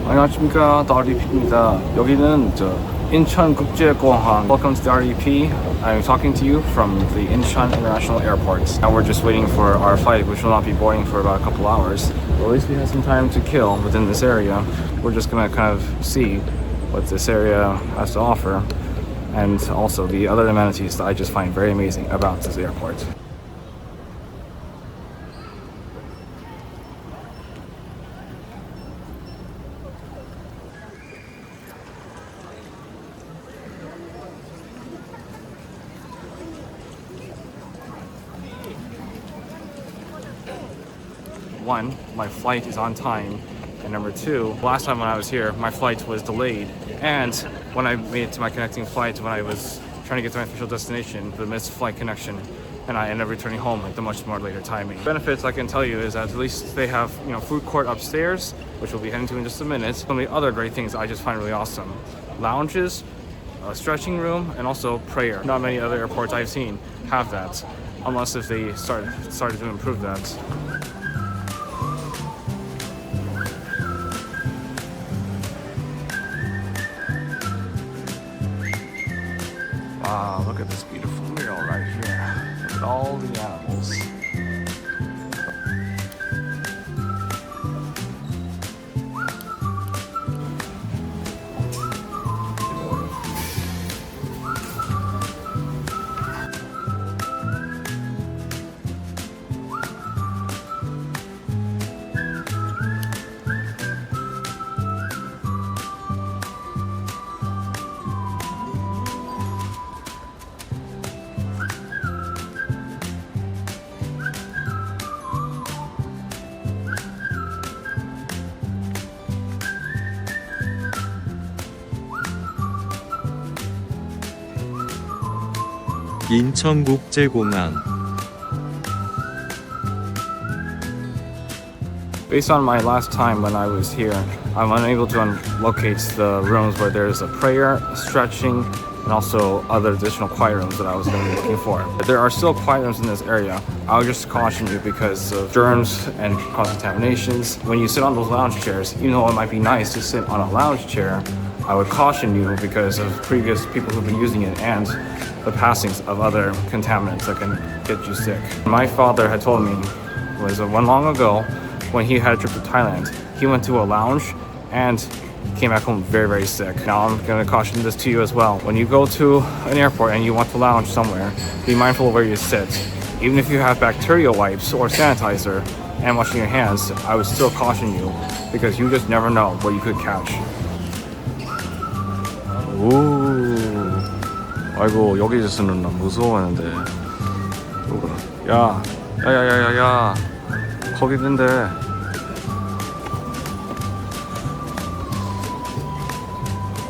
안녕하십니까, R.E.P입니다. 여기는 인천국제공항. Welcome to the R.E.P. I'm talking to you from the Incheon International Airport. Now we're just waiting for our flight, which will not be boarding for about a couple hours. Well, at least we have some time to kill within this area. We're just gonna kind of see what this area has to offer, and also the other amenities that I just find very amazing about this airport. One, my flight is on time, and number two, last time when I was here, my flight was delayed, and when I made it to my connecting flight, when I was trying to get to my official destination, the missed flight connection, and I ended up returning home at the much more later timing. Benefits I can tell you is that at least they have, food court upstairs, which we'll be heading to in just a minute. Some of the other great things I just find really awesome: lounges, a stretching room, and also prayer. Not many other airports I've seen have that, unless if they started to improve that. Wow, look at this beautiful mural right here. Look at all the animals. 인천국제공항. Based on my last time when I was here, I'm unable to locate the rooms where there's a prayer, stretching, and also other additional quiet rooms that I was going to be looking for. But there are still quiet rooms in this area. I'll just caution you because of germs and cross-contaminations. When you sit on those lounge chairs, even though it might be nice to sit on a lounge chair, I would caution you because of previous people who've been using it and the passings of other contaminants that can get you sick. My father had told me was one long ago when he had a trip to Thailand, he went to a lounge and came back home very, very sick. Now I'm going to caution this to you as well. When you go to an airport and you want to lounge somewhere, be mindful of where you sit. Even if you have bacterial wipes or sanitizer and washing your hands, I would still caution you because you just never know what you could catch. Ooh. 아이고, 여기서는 나 무서워하는데. 야, 거기 있는데.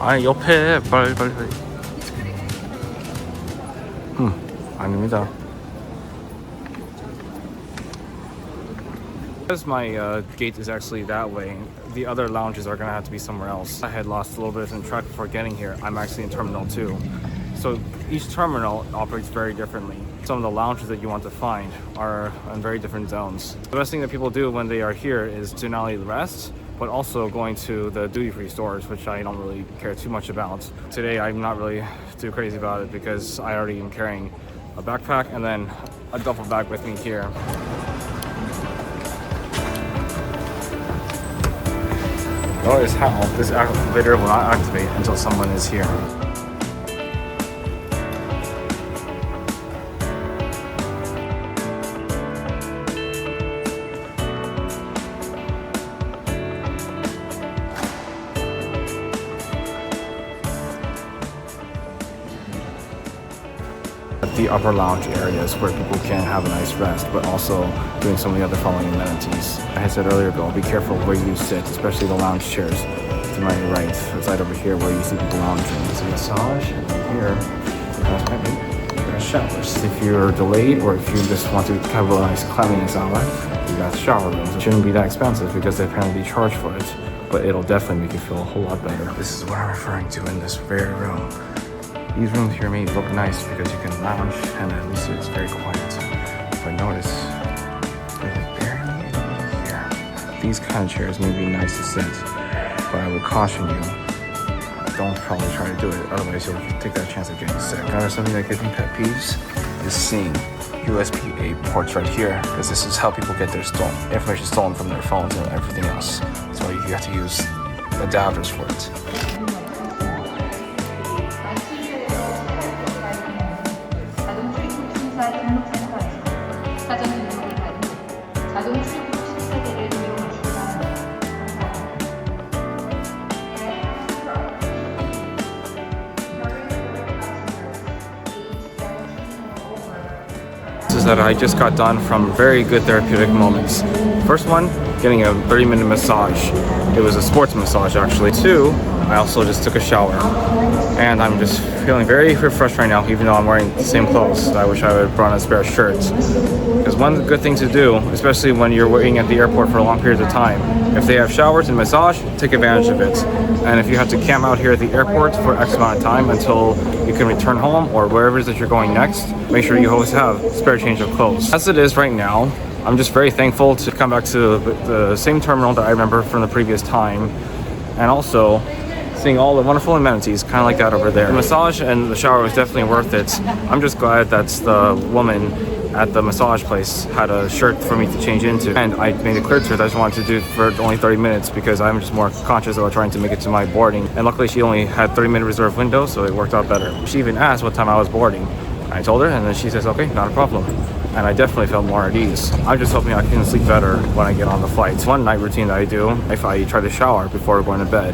아니, 옆에 빨리. 아닙니다. Because my gate is actually that way, the other lounges are going to have to be somewhere else. I had lost a little bit in track before getting here. I'm actually in Terminal 2. So each terminal operates very differently. Some of the lounges that you want to find are in very different zones. The best thing that people do when they are here is to not only rest, but also going to the duty-free stores, which I don't really care too much about. Today I'm not really too crazy about it because I already am carrying a backpack and then a duffel bag with me here. Notice how this elevator will not activate until someone is here. The upper lounge areas where people can have a nice rest, but also doing some of the other following amenities. I had said earlier ago, be careful where you sit, especially the lounge chairs. To my right, the side over here where you see people lounging. There's a massage, and here, there are showers. If you're delayed or if you just want to have a nice cleanliness hour, you got shower rooms. It shouldn't be that expensive because they apparently charge for it, but it'll definitely make you feel a whole lot better. This is what I'm referring to in this very room. These rooms here may look nice because you can lounge and at least it's very quiet. But notice, there's barely anything here. These kind of chairs may be nice to sit, but I caution you, don't probably try to do it, otherwise you'll take that chance of getting sick. Another something that gives me pet peeves is seeing USB-A ports right here, because this is how people get their information stolen from their phones and everything else. So you have to use adapters for it. Is that I just got done from very good therapeutic moments. First one, getting a 30-minute massage. It was a sports massage actually. Two, I also just took a shower. And I'm just feeling very refreshed right now, even though I'm wearing the same clothes. I wish I would have brought a spare shirt. Because one good thing to do, especially when you're waiting at the airport for long periods of time, if they have showers and massage, take advantage of it. And if you have to camp out here at the airport for X amount of time until you can return home or wherever it is that you're going next, make sure you always have spare change of clothes. As it is right now, I'm just very thankful to come back to the same terminal that I remember from the previous time, and also seeing all the wonderful amenities, kind of like that over there. The massage and the shower was definitely worth it. I'm just glad that the woman at the massage place had a shirt for me to change into, and I made it clear to her that I just wanted to do it for only 30 minutes because I'm just more conscious about trying to make it to my boarding, and luckily she only had 30-minute reserve window, so it worked out better. She even asked what time I was boarding. I told her, and then she says, okay, not a problem. And I definitely felt more at ease. I'm just hoping I can sleep better when I get on the flight. One night routine that I do, if I try to shower before going to bed.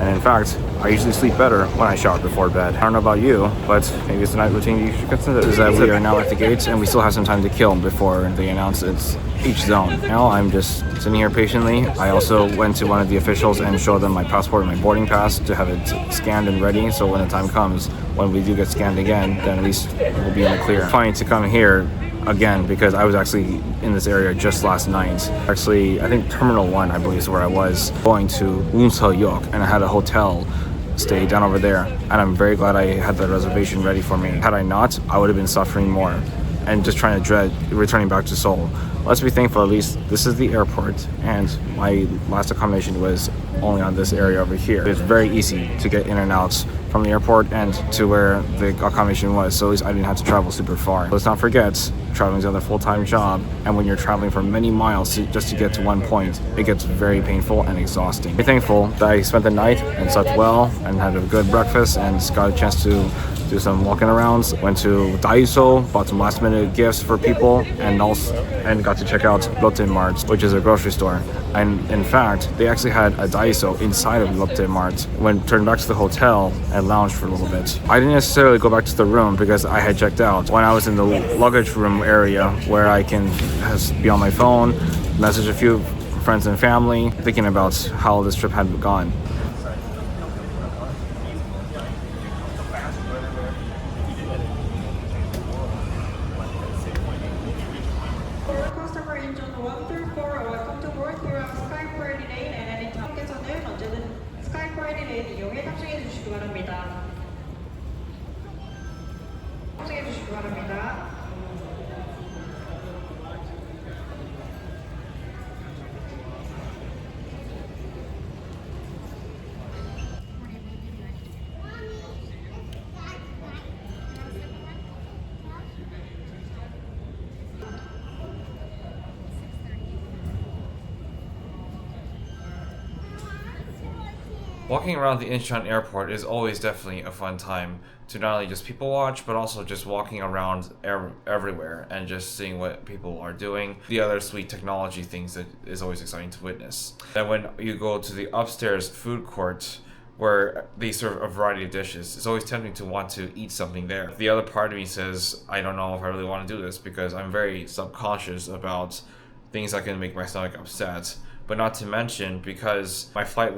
And in fact, I usually sleep better when I shower before bed. I don't know about you, but maybe it's a night routine you should consider. Is that we are now at the gates and we still have some time to kill before they announce it's each zone. Now I'm just sitting here patiently. I also went to one of the officials and showed them my passport and my boarding pass to have it scanned and ready, so when the time comes, when we do get scanned again, then at least we'll be in the clear. Fine to come here again because I was actually in this area just last night. Actually, I think Terminal 1, I believe, is where I was going to Unseoyeok, and I had a hotel stay down over there, and I'm very glad I had the reservation ready for me. Had I not, I would have been suffering more and just trying to dread returning back to Seoul. Let's be thankful at least this is the airport, and my last accommodation was only on this area over here. It's very easy to get in and out from the airport and to where the accommodation was, so at least I didn't have to travel super far. Let's not forget, traveling is another full-time job, and when you're traveling for many miles just to get to one point, it gets very painful and exhausting. I'm thankful that I spent the night and slept well and had a good breakfast and got a chance to do some walking arounds. Went to Daiso, bought some last-minute gifts for people, and got to check out Lotte Mart, which is a grocery store. And in fact, they actually had a Daiso inside of Lotte Mart. Went turned back to the hotel and lounged for a little bit. I didn't necessarily go back to the room because I had checked out. When I was in the luggage room area where I can be on my phone, message a few friends and family, thinking about how this trip had gone. Customer in zone 1 through 4, welcome to board here on Sky Coordinate, and anytime 한국에서는 언제든 Sky Coordinate 이용해 탑승해 주시기 바랍니다. 탑승해 주시기 바랍니다. Walking around the Incheon Airport is always definitely a fun time to not only just people watch, but also just walking around everywhere and just seeing what people are doing. The other sweet technology things that is always exciting to witness. And when you go to the upstairs food court where they serve a variety of dishes, it's always tempting to want to eat something there. The other part of me says, I don't know if I really want to do this because I'm very subconscious about things that can make my stomach upset. But not to mention, because my flight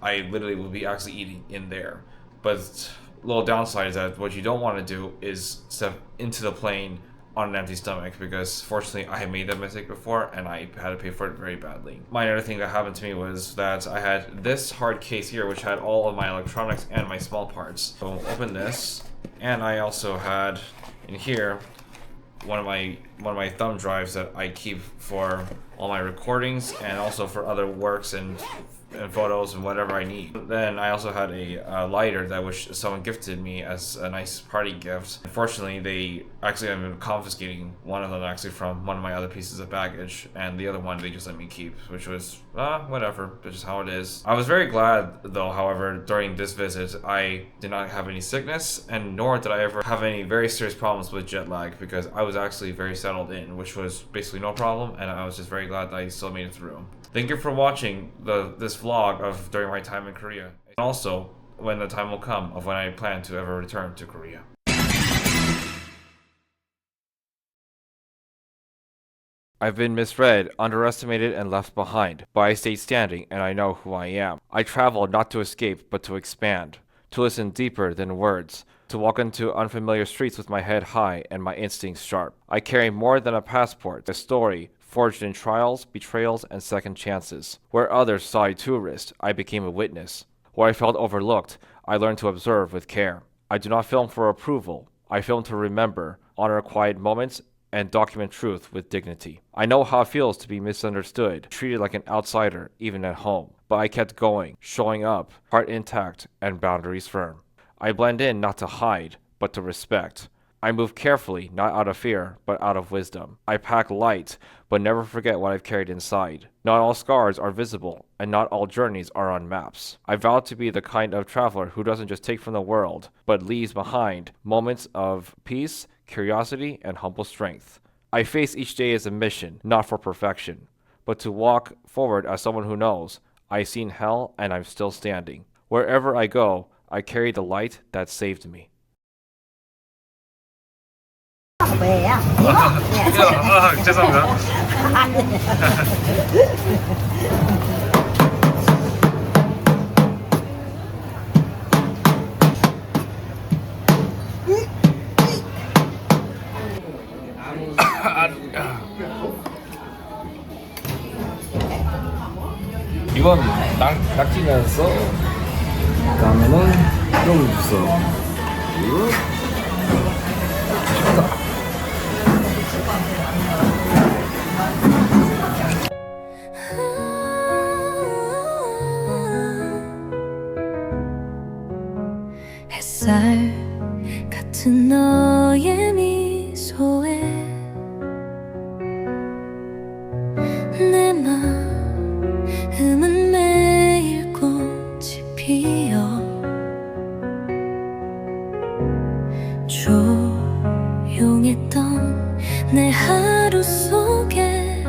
I literally will be actually eating in there. But little downside is that what you don't want to do is step into the plane on an empty stomach, because fortunately I had made that mistake before and I had to pay for it very badly. My other thing that happened to me was that I had this hard case here which had all of my electronics and my small parts. So I'll open this, and I also had in here one of my thumb drives that I keep for all my recordings and also for other works and and photos and whatever I need. Then I also had a lighter that which someone gifted me as a nice party gift. Unfortunately, they actually ended up confiscating one of them actually from one of my other pieces of baggage, and the other one they just let me keep, which was whatever, that's just how it is. I was very glad though, however, during this visit I did not have any sickness, and nor did I ever have any very serious problems with jet lag, because I was actually very settled in, which was basically no problem, and I was just very glad that I still made it through. Thank you for watching this vlog of during my time in Korea, and also when the time will come of when I plan to ever return to Korea. I've been misread, underestimated, and left behind, but I stayed standing and I know who I am. I traveled not to escape, but to expand, to listen deeper than words, to walk into unfamiliar streets with my head high and my instincts sharp. I carry more than a passport, a story, forged in trials, betrayals, and second chances. Where others saw a tourist, I became a witness. Where I felt overlooked, I learned to observe with care. I do not film for approval. I film to remember, honor quiet moments, and document truth with dignity. I know how it feels to be misunderstood, treated like an outsider, even at home. But I kept going, showing up, heart intact, and boundaries firm. I blend in not to hide, but to respect. I move carefully, not out of fear, but out of wisdom. I pack light, but never forget what I've carried inside. Not all scars are visible, and not all journeys are on maps. I vow to be the kind of traveler who doesn't just take from the world, but leaves behind moments of peace, curiosity, and humble strength. I face each day as a mission, not for perfection, but to walk forward as someone who knows, I've seen hell and I'm still standing. Wherever I go, I carry the light that saved me. 왜야? 죄송합니다. 이건 낙지면서 그다음에는 좀 주소 그리고 햇살 같은 너의 미소에 내 마음은 매일 꽃이 피어 조용했던 내 하루 속에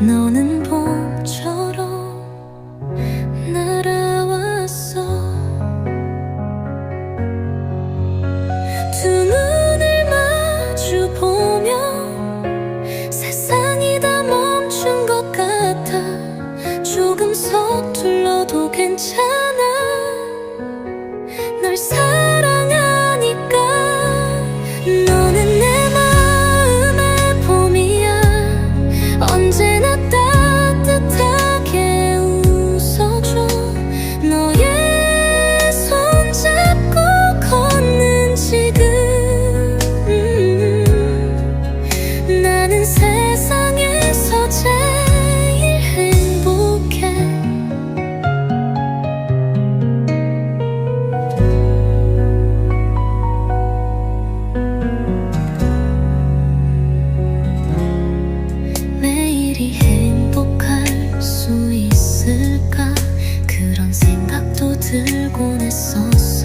너는 봄처럼 날아왔어. 두 눈을 마주 보며 세상이 다 멈춘 것 같아. 조금 서툴러도 괜찮아. 널 사랑하니까. 너는 내 마음의 봄이야. 언제나 따뜻하게 웃어줘. 너의 손 잡고 걷는 지금 나는 세상에서 제일 행복해. 매일이 행복할 수 있을까? 그런 생각도 들곤 했었어.